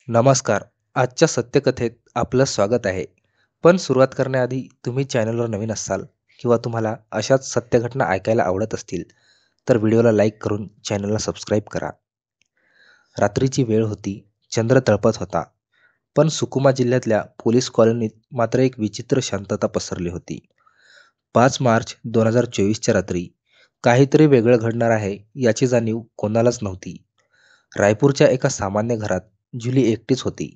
नमस्कार. आजच्या सत्यकथेत आपलं स्वागत आहे. पण सुरुवात करण्याआधी तुम्ही चॅनलवर नवीन असाल किंवा तुम्हाला अशाच सत्य घटना ऐकायला आवडत असतील, तर व्हिडिओला लाईक करून चॅनलला सबस्क्राईब करा. रात्रीची वेळ होती. चंद्र तळपत होता. पण सुकुमा जिल्ह्यातल्या पोलीस कॉलनीत मात्र एक विचित्र शांतता पसरली होती. 5 मार्च 2024च्या रात्री काहीतरी वेगळं घडणार आहे याची जाणीव कोणालाच नव्हती. रायपूरच्या एका सामान्य घरात जुली एकटीच होती.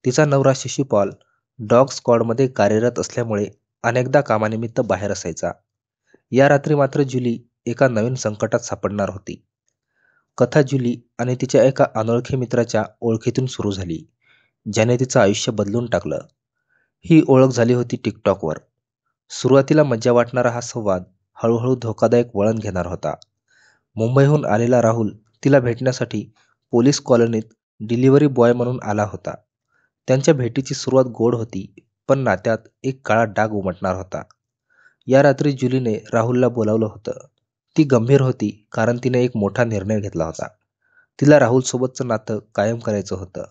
तिचा नवरा शिशुपाल डॉग स्क्वॉडमध्ये कार्यरत असल्यामुळे अनेकदा कामानिमित्त बाहेर असायचा. या रात्री मात्र जुली एका नवीन संकटात सापडणार होती. कथा जुली आणि तिच्या एका अनोळखी मित्राच्या ओळखीतून सुरू झाली, ज्याने तिचं आयुष्य बदलून टाकलं. ही ओळख झाली होती टिकटॉकवर. सुरुवातीला मज्जा वाटणारा हा संवाद हळूहळू धोकादायक वळण घेणार होता. मुंबईहून आलेला राहुल तिला भेटण्यासाठी पोलीस कॉलनीत डिलिव्हरी बॉय म्हणून आला होता. त्यांच्या भेटीची सुरुवात गोड होती, पण नात्यात एक काळा डाग उमटणार होता. या रात्री जुलीने राहुलला बोलावलं होतं. ती गंभीर होती, कारण तिने एक मोठा निर्णय घेतला होता. तिला राहुलसोबतचं नातं कायम करायचं होतं.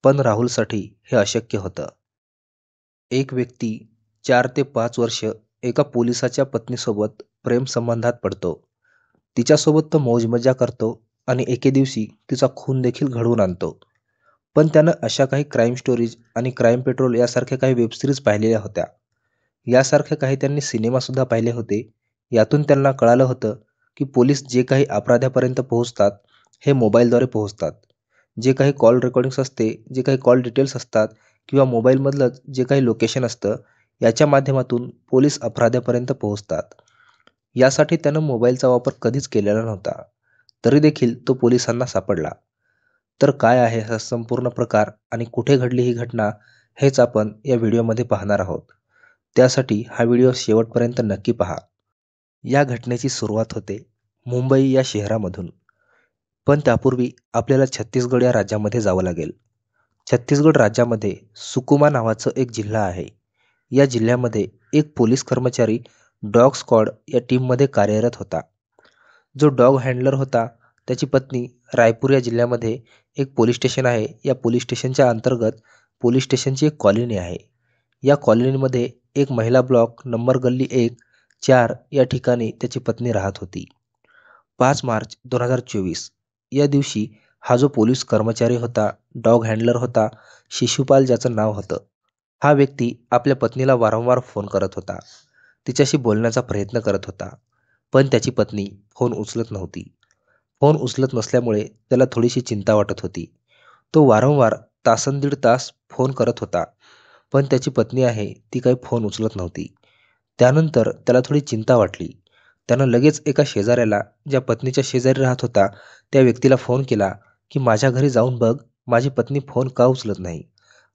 पण राहुलसाठी हे अशक्य होतं. एक व्यक्ती 4 ते 5 वर्ष एका पोलिसाच्या पत्नीसोबत प्रेम संबंधात पडतो. तिच्यासोबत तो मौजमजा करतो आणि एके दिवशी तिचा खून देखील घडवून आणतो. पण त्यानं अशा काही क्राईम स्टोरीज आणि क्राईम पेट्रोल यासारख्या काही वेबसिरीज पाहिलेल्या होत्या. यासारखे काही त्यांनी सिनेमासुद्धा पाहिले होते. यातून त्यांना कळालं होतं की पोलीस जे काही अपराध्यापर्यंत पोहोचतात, हे मोबाईलद्वारे पोहोचतात. जे काही कॉल रेकॉर्डिंग्स असते, जे काही कॉल डिटेल्स असतात किंवा मोबाईलमधलं जे काही लोकेशन असतं, याच्या माध्यमातून पोलीस अपराध्यापर्यंत पोहोचतात. यासाठी त्यानं मोबाईलचा वापर कधीच केलेला नव्हता. तरी देखील तो पोलिसांना सापडला. तर काय आहे हा संपूर्ण प्रकार आणि कुठे घडली ही घटना, हेच आपण या व्हिडिओमध्ये पाहणार आहोत. त्यासाठी हा व्हिडिओ शेवटपर्यंत नक्की पहा. या घटनेची सुरुवात होते मुंबई या शहरामधून. पण त्यापूर्वी आपल्याला छत्तीसगड या राज्यामध्ये जावं लागेल. छत्तीसगड राज्यामध्ये सुकुमा नावाचं एक जिल्हा आहे. या जिल्ह्यामध्ये एक पोलीस कर्मचारी डॉग स्क्वॉड या टीममध्ये कार्यरत होता. जो डॉग हँडलर होता, त्याची पत्नी रायपूर या जिल्ह्यामध्ये एक पोलीस स्टेशन आहे. या पोलीस स्टेशनच्या अंतर्गत पोलीस स्टेशनची एक कॉलनी आहे. या कॉलनीमध्ये एक महिला ब्लॉक नंबर गल्ली 1, 4 या ठिकाणी त्याची पत्नी राहत होती. 5 मार्च 2024 या दिवशी हा जो पोलीस कर्मचारी होता, डॉग हँडलर होता, शिशुपाल ज्याचं नाव होतं, हा व्यक्ती आपल्या पत्नीला वारंवार फोन करत होता. तिच्याशी बोलण्याचा प्रयत्न करत होता. पण त्याची पत्नी फोन उचलत नव्हती. फोन उचलत नसल्यामुळे त्याला थोडीशी चिंता वाटत होती. तो वारंवार तासंदीड तास फोन करत होता, पण त्याची पत्नी आहे ती काही फोन उचलत नव्हती. त्यानंतर त्याला थोडी चिंता वाटली. त्यानं लगेच एका शेजाऱ्याला, ज्या पत्नीच्या शेजारी राहत होता, त्या व्यक्तीला फोन केला की माझ्या घरी जाऊन बघ, माझी पत्नी फोन का उचलत नाही?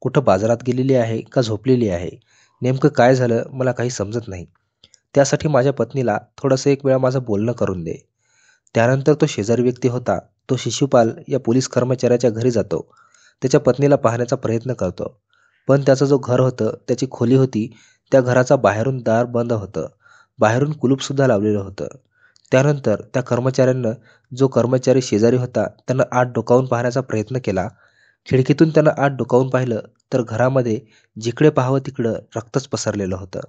कुठं बाजारात गेलेली आहे का झोपलेली आहे? नेमकं काय झालं मला काही समजत नाही. त्यासाठी माझ्या पत्नीला थोडंसं एक वेळा माझं बोलणं करून दे. त्यानंतर तो शेजारी व्यक्ती होता, तो शिशुपाल या पोलीस कर्मचाऱ्याच्या घरी जातो. त्याच्या पत्नीला पाहण्याचा प्रयत्न करतो. पण त्याचं जो घर होतं, त्याची खोली होती, त्या घराचा बाहेरून दार बंद होतं. बाहेरून कुलूपसुद्धा लावलेलं होतं. त्यानंतर त्या कर्मचाऱ्यानं, जो कर्मचारी शेजारी होता, त्यानं आत डोकावून पाहण्याचा प्रयत्न केला. खिडकीतून त्यानं आत डोकावून पाहिलं तर घरामध्ये जिकडे पाहावं तिकडं रक्तच पसरलेलं होतं.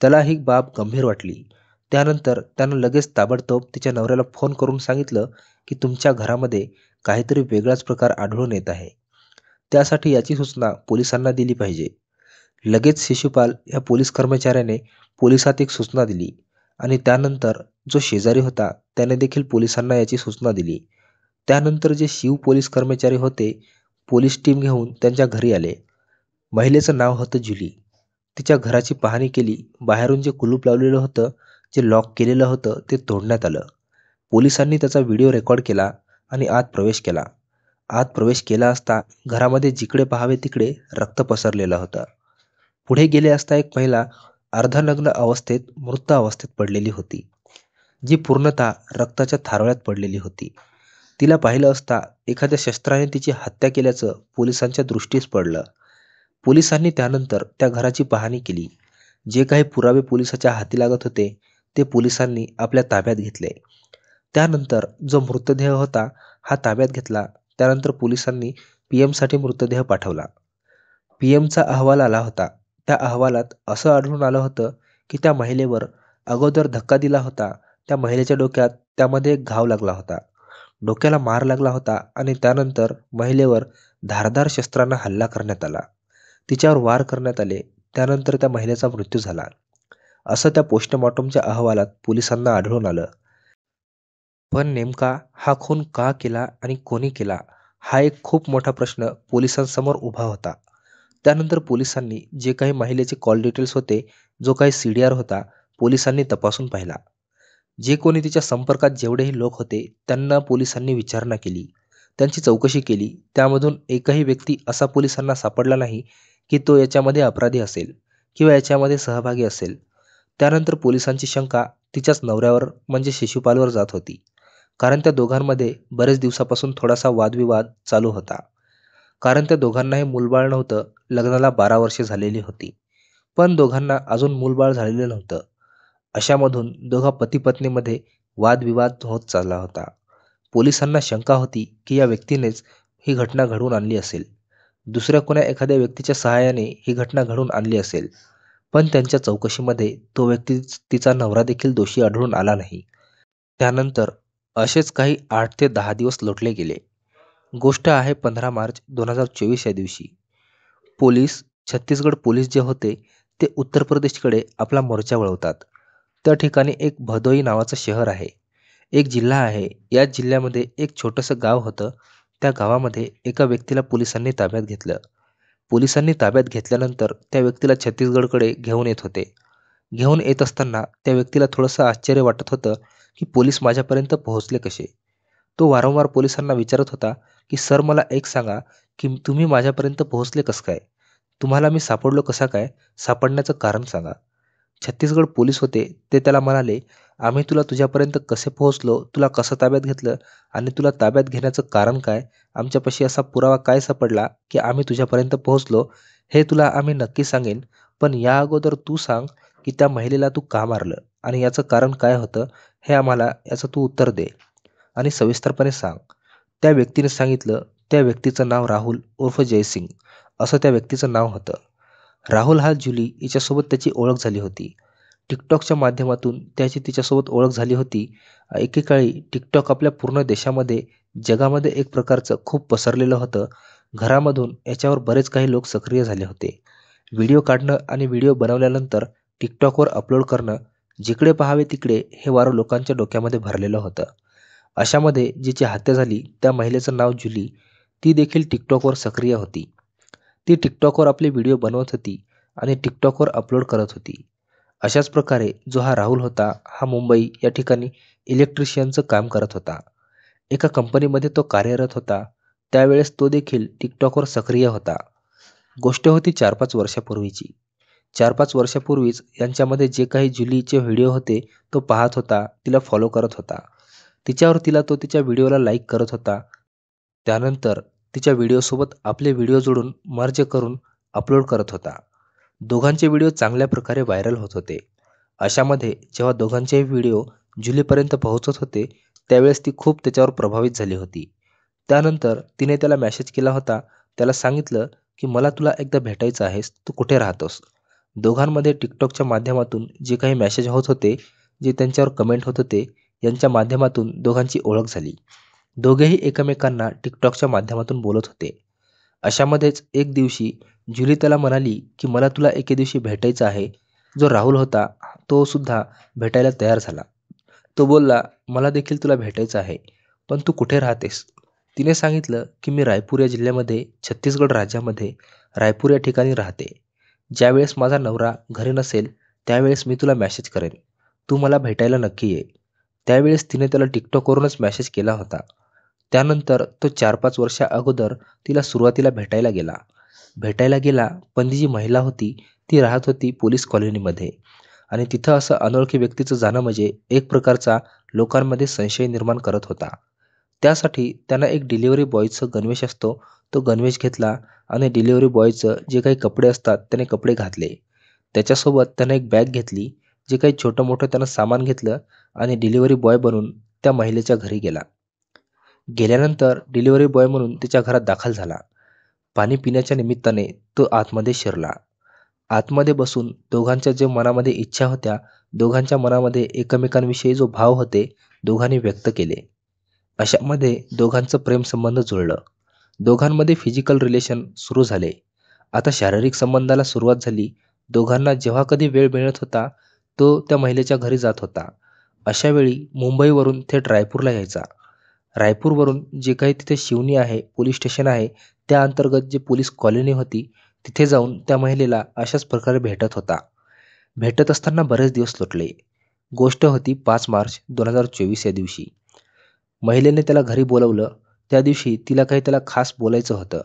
त्याला ही बाब गंभीर वाटली. त्यानंतर त्यानं लगेच ताबडतोब तिच्या नवऱ्याला फोन करून सांगितलं की तुमच्या घरामध्ये काहीतरी वेगळाच प्रकार आढळून येत आहे. त्यासाठी याची सूचना पोलिसांना दिली पाहिजे. लगेच शिशुपाल या पोलीस कर्मचाऱ्याने पोलिसात एक सूचना दिली आणि त्यानंतर जो शेजारी होता त्याने देखील पोलिसांना याची सूचना दिली. त्यानंतर जे शिव पोलीस कर्मचारी होते, पोलीस टीम घेऊन त्यांच्या घरी आले. महिलेचं नाव होतं जुली. तिच्या घराची पाहणी केली. बाहेरून जे कुलूप लावलेलं होतं, जे लॉक केलेलं होतं, ते तोडण्यात आलं. पोलिसांनी त्याचा व्हिडिओ रेकॉर्ड केला आणि आत प्रवेश केला. आत प्रवेश केला असता घरामध्ये जिकडे पाहावे तिकडे रक्त पसरलेलं होतं. पुढे गेले असता एक महिला अर्धनग्न अवस्थेत मृत अवस्थेत पडलेली होती, जी पूर्णतः रक्ताच्या थारोळ्यात पडलेली होती. तिला पाहिलं असता एखाद्या शस्त्राने तिची हत्या केल्याचं पोलिसांच्या दृष्टीस पडलं. पोलिसांनी त्यानंतर त्या घराची पाहणी केली. जे काही पुरावे पोलिसाच्या हाती लागत होते, ते पोलिसांनी आपल्या ताब्यात घेतले. त्यानंतर जो मृतदेह होता हा ताब्यात घेतला. त्यानंतर पोलिसांनी पीएमसाठी मृतदेह पाठवला. पीएमचा अहवाल आला होता. त्या अहवालात असं आढळून आलं होतं की त्या महिलेवर अगोदर धक्का दिला होता. त्या महिलेच्या डोक्यात त्यामध्ये एक घाव लागला होता. डोक्याला मार लागला होता आणि त्यानंतर महिलेवर धारदार शस्त्रांना हल्ला करण्यात आला. तिच्यावर वार करण्यात आले. त्यानंतर त्या महिलेचा मृत्यू झाला, असं त्या पोस्टमॉर्टमच्या अहवालात पोलिसांना आढळून आलं. पण नेमका हा खून का केला आणि कोणी केला, हा एक खूप मोठा प्रश्न पोलिसांसमोर उभा होता. त्यानंतर पोलिसांनी जे काही महिलेचे कॉल डिटेल्स होते, जो काही CDR होता, पोलिसांनी तपासून पाहिला. जे कोणी तिच्या संपर्कात जेवढेही लोक होते त्यांना पोलिसांनी विचारणा केली, त्यांची चौकशी केली. त्यामधून एकही व्यक्ती असा पोलिसांना सापडला नाही की तो याच्यामध्ये अपराधी असेल किंवा याच्यामध्ये सहभागी असेल. त्यानंतर पोलिसांची शंका तिच्याच नवऱ्यावर म्हणजे शिशुपालवर जात होती, कारण त्या दोघांमध्ये बरेच दिवसापासून थोडासा वादविवाद चालू होता. कारण त्या दोघांनाही मूलबाळ नव्हतं. लग्नाला 12 वर्षे झालेली होती, पण दोघांना अजून मूलबाळ झालेलं नव्हतं. अशामधून दोघा पती पत्नीमध्ये वादविवाद होत चालला होता. पोलिसांना शंका होती की या व्यक्तीनेच ही घटना घडवून आणली असेल, दुसऱ्या कोण्या एखाद्या व्यक्तीच्या सहाय्याने ही घटना घडवून आणली असेल. पण त्यांच्या चौकशीमध्ये तो व्यक्ती तिचा नवरा देखील दोषी आढळून आला नाही. त्यानंतर असेच काही 8 ते 10 दिवस लोटले गेले. गोष्ट आहे 15 मार्च 2024 या दिवशी. छत्तीसगड पोलीस जे होते ते उत्तर प्रदेशकडे आपला मोर्चा वळवतात. त्या ठिकाणी एक भदोई नावाचं शहर आहे, एक जिल्हा आहे. या जिल्ह्यामध्ये एक छोटंसं गाव होतं. त्या गावामध्ये एका व्यक्तीला पोलिसांनी ताब्यात घेतलं. पोलिसांनी ताब्यात घेतल्यानंतर त्या व्यक्तीला छत्तीसगडकडे घेऊन येत होते. घेऊन येत असताना त्या व्यक्तीला थोडंसं आश्चर्य वाटत होतं की पोलीस माझ्यापर्यंत पोहोचले कसे. तो वारंवार पोलिसांना विचारत होता की सर मला एक सांगा की तुम्ही माझ्यापर्यंत पोहोचले कसं काय, तुम्हाला मी सापडलो कसा काय, सापडण्याचं कारण सांगा. छत्तीसगड पोलीस होते ते त्याला म्हणाले, आम्ही तुझ्यापर्यंत कसे पोहोचलो, तुला कसं ताब्यात घेतलं आणि तुला ताब्यात घेण्याचं कारण काय, आमच्यापाशी असा पुरावा काय सापडला की आम्ही तुझ्यापर्यंत पोहोचलो, हे तुला आम्ही नक्की सांगेन. पण या अगोदर तू सांग की त्या महिलेला तू का मारलं आणि याचं कारण काय होतं, हे आम्हाला याचं तू उत्तर दे आणि सविस्तरपणे सांग. त्या व्यक्तीने सांगितलं. त्या व्यक्तीचं नाव राहुल उर्फ जयसिंग असं त्या व्यक्तीचं नाव होतं. राहुल हा जुली हिच्यासोबत त्याची ओळख झाली होती. टिकटॉकच्या माध्यमातून त्याची तिच्यासोबत ओळख झाली होती. एकेकाळी टिकटॉक आपल्या पूर्ण देशामध्ये, जगामध्ये एक प्रकारचं खूप पसरलेलं होतं. घरामधून याच्यावर बरेच काही लोक सक्रिय झाले होते. व्हिडिओ काढणं आणि व्हिडिओ बनवल्यानंतर टिकटॉकवर अपलोड करणं, जिकडे पाहावे तिकडे हे वारं लोकांच्या डोक्यामध्ये भरलेलं होतं. अशामध्ये जिची हत्या झाली त्या महिलेचं नाव जुली. ती देखील टिकटॉकवर सक्रिय होती. ती टिकटॉकवर आपले व्हिडिओ बनवत होती आणि टिकटॉकवर अपलोड करत होती. अशाच प्रकारे जो हा राहुल होता, हा मुंबई या ठिकाणी इलेक्ट्रिशियनचं काम करत होता. एका कंपनीमध्ये तो कार्यरत होता. त्यावेळेस तो देखील टिकटॉकवर सक्रिय होता. गोष्ट होती 4-5 वर्षापूर्वीची. 4-5 वर्षापूर्वीच यांच्यामध्ये जे काही जुलीचे व्हिडिओ होते तो पाहत होता, तिला फॉलो करत होता. तिच्यावर तो तिच्या व्हिडिओला लाईक करत होता. त्यानंतर तिच्या व्हिडिओसोबत आपले व्हिडिओ जोडून मर्ज करून अपलोड करत होता. दोघांचे व्हिडिओ चांगल्या प्रकारे व्हायरल होत होते. अशामध्ये जेव्हा दोघांचेही व्हिडिओ जुलीपर्यंत पोहोचत होते त्यावेळेस ती खूप त्याच्यावर प्रभावित झाली होती. त्यानंतर तिने त्याला मेसेज केला होता. त्याला सांगितलं की मला तुला एकदा भेटायचं आहेस, तू कुठे राहतोस. दोघांमध्ये टिकटॉकच्या माध्यमातून जे काही मेसेज होत होते, जे त्यांच्यावर कमेंट होत होते, यांच्या माध्यमातून दोघांची ओळख झाली. दोघेही एकमेकांना टिकटॉकच्या माध्यमातून बोलत होते. अशामध्येच एक दिवशी जुली त्याला म्हणाली की मला तुला एके दिवशी भेटायचं आहे. जो राहुल होता तो सुद्धा भेटायला तयार झाला. तो बोलला, मला देखील तुला भेटायचं आहे, पण तू कुठे राहतेस. तिने सांगितलं की मी रायपूर या जिल्ह्यामध्ये, छत्तीसगड राज्यामध्ये रायपूर या ठिकाणी राहते. ज्यावेळेस माझा नवरा घरी नसेल त्यावेळेस मी तुला मेसेज करेन, तू मला भेटायला नक्की ये. त्यावेळेस तिने त्याला टिकटॉकवरूनच मेसेज केला होता. त्यानंतर तो 4-5 वर्षा अगोदर तिला सुरुवातीला भेटायला गेला. पण ती जी महिला होती ती राहत होती पोलीस कॉलनीमध्ये आणि तिथं असं अनोळखी व्यक्तीचं जाणं म्हणजे एक प्रकारचा लोकांमध्ये संशय निर्माण करत होता. त्यासाठी त्यानं एक डिलिव्हरी बॉयचं गणवेश असतो तो गणवेश घेतला आणि डिलिव्हरी बॉयचं जे काही कपडे असतात त्याने कपडे घातले. त्याच्यासोबत त्यानं एक बॅग घेतली, जे काही छोटं मोठं त्यानं सामान घेतलं आणि डिलिव्हरी बॉय बनून त्या महिलेच्या घरी गेला. गेल्यानंतर डिलिव्हरी बॉय म्हणून तिच्या घरात दाखल झाला. पाणी पिण्याच्या निमित्ताने तो आतमध्ये शिरला. आतमध्ये बसून दोघांच्या जे मनामध्ये इच्छा होत्या, दोघांच्या मनामध्ये एकमेकांविषयी जो भाव होते, दोघांनी व्यक्त केले. अशामध्ये दोघांचं प्रेमसंबंध जुळलं. दोघांमध्ये फिजिकल रिलेशन सुरू झाले. आता शारीरिक संबंधाला सुरुवात झाली. दोघांना जेव्हा कधी वेळ मिळत होता, तो त्या महिलेच्या घरी जात होता. अशावेळी मुंबईवरून थेट रायपूरला यायचा. रायपूरवरून जे काही तिथे शिवणी आहे, पोलीस स्टेशन आहे, त्या अंतर्गत जे पोलीस कॉलनी होती, तिथे जाऊन त्या महिलेला अशाच प्रकारे भेटत होता. भेटत असताना बरेच दिवस लोटले. गोष्ट होती 5 मार्च 2024 या दिवशी. महिलेने त्याला घरी बोलवलं. त्या दिवशी तिला त्याला खास बोलायचं होतं.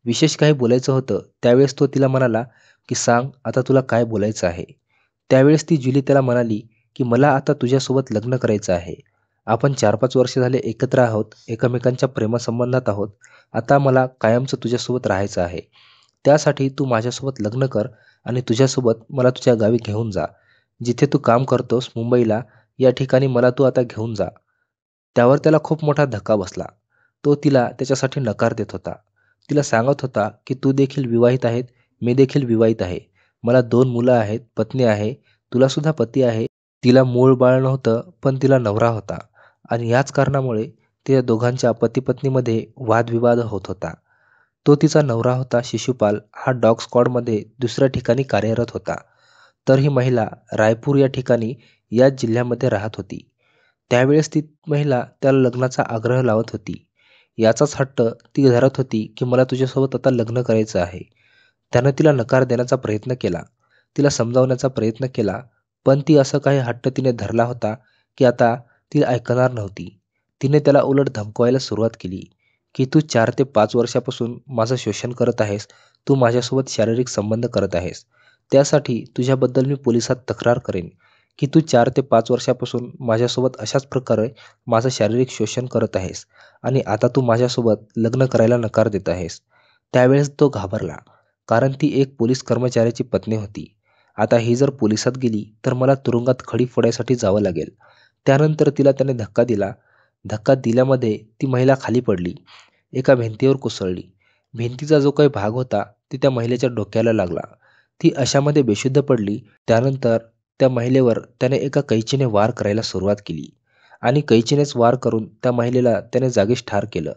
विशेष काही बोलायचं होतं. त्यावेळेस तो तिला म्हणाला की सांग आता तुला काय बोलायचं आहे. त्यावेळेस ती जुली त्याला म्हणाली की मला आता तुझ्यासोबत लग्न करायचं आहे. आपण 4-5 वर्ष झाले एकत्र आहोत, एकमेकांच्या प्रेमसंबंधात आहोत. आता मला कायमचं तुझ्यासोबत राहायचं आहे. त्यासाठी तू माझ्यासोबत लग्न कर आणि तुझ्यासोबत मला तुझ्या गावी घेऊन जा. जिथे तू काम करतोस मुंबईला, या ठिकाणी मला तू आता घेऊन जा. त्यावर त्याला खूप मोठा धक्का बसला. तो तिला त्याच्यासाठी नकार देत होता. तिला सांगत होता की तू देखील विवाहित आहेत, मी देखील विवाहित आहे. मला 2 मुलं आहेत, पत्नी आहे, तुला सुद्धा पती आहे. तिला मूळ बाळ नव्हतं, पण तिला नवरा होता आणि याच कारणामुळे त्या दोघांच्या पती-पत्नीमध्ये वादविवाद होत होता. तो तिचा नवरा होता शिशुपाल, हा डॉग स्क्वॉडमध्ये दुसऱ्या ठिकाणी कार्यरत होता. तर ही महिला रायपूर या ठिकाणी याच जिल्ह्यामध्ये राहत होती. त्यावेळेस ती महिला त्याला लग्नाचा आग्रह लावत होती. याचाच हट्ट ती धरत होती की मला तुझ्यासोबत आता लग्न करायचं आहे. त्यानं तिला नकार देण्याचा प्रयत्न केला, तिला समजावण्याचा प्रयत्न केला, पण ती असं काही हट्ट तिने धरला होता की आता ती ऐकणार नव्हती. तिने त्याला उलट धमकवायला सुरुवात केली की तू 4 ते 5 वर्षापासून माझं शोषण करत आहेस, तू माझ्यासोबत शारीरिक संबंध करत आहेस. त्यासाठी तुझ्याबद्दल मी पोलिसात तक्रार करेन की तू 4 ते 5 वर्षापासून माझ्यासोबत अशाच प्रकारे माझं शारीरिक शोषण करत आहेस आणि आता तू माझ्यासोबत लग्न करायला नकार देत आहेस. त्यावेळेस तो घाबरला, कारण ती एक पोलीस कर्मचाऱ्याची पत्नी होती. आता ही जर पोलिसात गेली तर मला तुरुंगात खडी फोडायसाठी जावं लागेल. त्यानंतर तिला त्याने धक्का दिला. धक्का दिल्यामध्ये ती महिला खाली पडली, एका भिंतीवर कोसळली. भिंतीचा जो काही भाग होता ती त्या महिलेच्या डोक्याला लागला. ती अशामध्ये बेशुद्ध पडली. त्यानंतर त्या महिलेवर त्याने एका कैचीने वार करायला सुरुवात केली आणि कैचीनेच वार करून त्या महिलेला त्याने जागीच ठार केलं.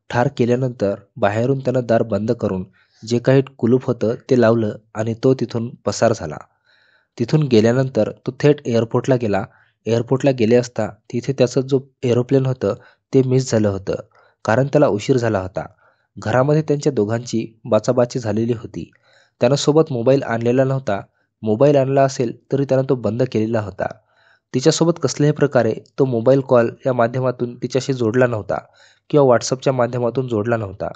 ठार केल्यानंतर बाहेरून त्यानं दार बंद करून जे काही कुलूप होतं ते लावलं आणि तो तिथून पसार झाला. तिथून गेल्यानंतर तो थेट एअरपोर्टला गेला. एअरपोर्टला गेले असता तिथे त्याचं जो एरोप्लेन होतं ते मिस झालं होतं, कारण त्याला उशीर झाला होता. घरामध्ये त्यांच्या दोघांची बाचाबाची झालेली होती. त्यानं सोबत मोबाईल आणलेला नव्हता. मोबाईल आणला असेल तरी त्यानं तो बंद केलेला होता. तिच्यासोबत कसल्याही प्रकारे तो मोबाईल कॉल या माध्यमातून तिच्याशी जोडला नव्हता किंवा व्हॉट्सअपच्या माध्यमातून जोडला नव्हता.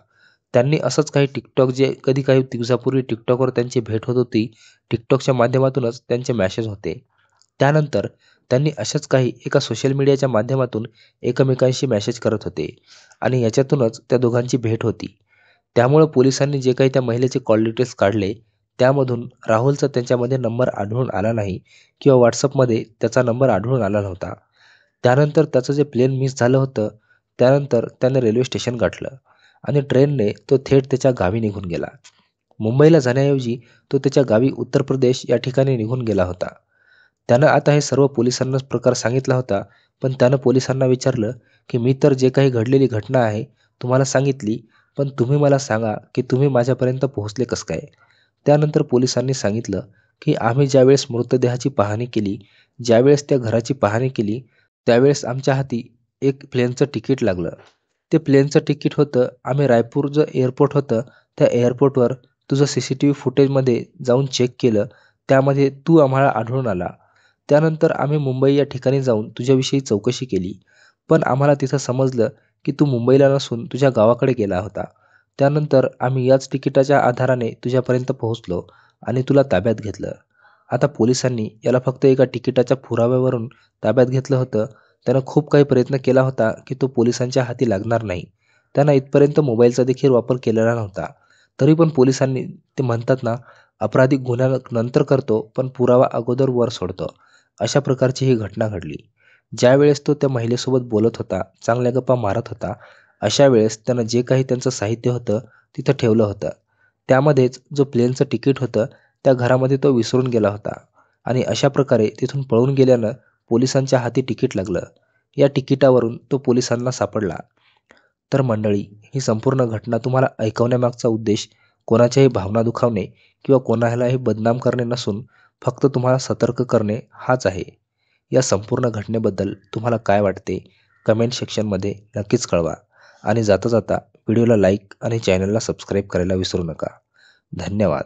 त्यांनी असंच काही टिकटॉक, जे कधी काही दिवसापूर्वी टिकटॉकवर त्यांची भेट होत होती, टिकटॉकच्या माध्यमातूनच त्यांचे मॅसेज होते. त्यानंतर त्यांनी अशाच काही एका सोशल मीडियाच्या माध्यमातून एकमेकांशी मॅसेज करत होते आणि याच्यातूनच त्या दोघांची भेट होती. त्यामुळं पोलिसांनी जे काही त्या महिलेचे कॉल डिटेल्स काढले, त्यामधून राहुलचा त्यांच्यामध्ये नंबर आढळून आला नाही किंवा व्हॉट्सअपमध्ये त्याचा नंबर आढळून आला नव्हता. त्यानंतर त्याचं जे प्लेन मिस झालं होतं, त्यानंतर त्याने रेल्वे स्टेशन गाठलं आणि ट्रेनने तो थेट त्याच्या गावी निघून गेला. मुंबईला जाण्याऐवजी तो त्याच्या गावी उत्तर प्रदेश या ठिकाणी निघून गेला होता. त्यानं आता हे सर्व पोलिसांना प्रकार सांगितला होता, पण त्यानं पोलिसांना विचारलं की मी तर जे काही घडलेली घटना आहे तुम्हाला सांगितली, पण तुम्ही मला सांगा की तुम्ही माझ्यापर्यंत पोहोचले कसं काय. त्यानंतर पोलिसांनी सांगितलं की आम्ही ज्यावेळेस मृतदेहाची पाहणी केली, ज्यावेळेस त्या घराची पाहणी केली, त्यावेळेस आमच्या हाती एक प्लेनचं तिकीट लागलं. ते प्लेनचं तिकीट होतं. आम्ही रायपूर जो एअरपोर्ट होतं त्या एअरपोर्टवर तुझं CCTV फुटेजमध्ये जाऊन चेक केलं, त्यामध्ये तू आम्हाला आढळून आला. त्यानंतर आम्ही मुंबई या ठिकाणी जाऊन तुझ्याविषयी चौकशी केली, पण आम्हाला तिथं समजलं की तू मुंबईला नसून तुझ्या गावाकडे गेला होता. त्यानंतर आम्ही याच तिकिटाच्या आधाराने तुझ्यापर्यंत पोहोचलो आणि तुला ताब्यात घेतलं. आता पोलिसांनी याला फक्त एका तिकिटाच्या पुराव्यावरून ताब्यात घेतलं होतं. त्यानं खूप काही प्रयत्न केला होता की तो पोलिसांच्या हाती लागणार नाही. त्यानं इथपर्यंत मोबाईलचा देखील वापर केलेला नव्हता. तरी पण पोलिसांनी, ते म्हणतात ना, अपराधी गुन्हा नंतर करतो पण पुरावा अगोदर वर सोडतो, अशा प्रकारची ही घटना घडली. ज्यावेळेस तो त्या महिलेसोबत बोलत होता, चांगल्या गप्पा मारत होता, अशा वेळेस त्यानं जे काही त्यांचं साहित्य होतं तिथं ठेवलं होतं. त्यामध्येच जो प्लेनचं तिकीट होतं त्या घरामध्ये तो विसरून गेला होता आणि अशा प्रकारे तिथून पळून गेल्यानं पोलिसांच्या हाती तिकीट लागलं. या तिकिटावरून तो पोलिसांना सापडला. तर मंडळी, ही संपूर्ण घटना तुम्हाला ऐकवण्यामागचा उद्देश कोणाच्याही भावना दुखावणे किंवा कोणालाही बदनाम करणे नसून फक्त तुम्हाला सतर्क करणे हाच आहे. या संपूर्ण घटनेबद्दल तुम्हाला काय वाटते कमेंट सेक्शनमध्ये नक्कीच कळवा आणि जाता जाता व्हिडिओला लाईक आणि चॅनलला सबस्क्राईब करायला विसरू नका. धन्यवाद.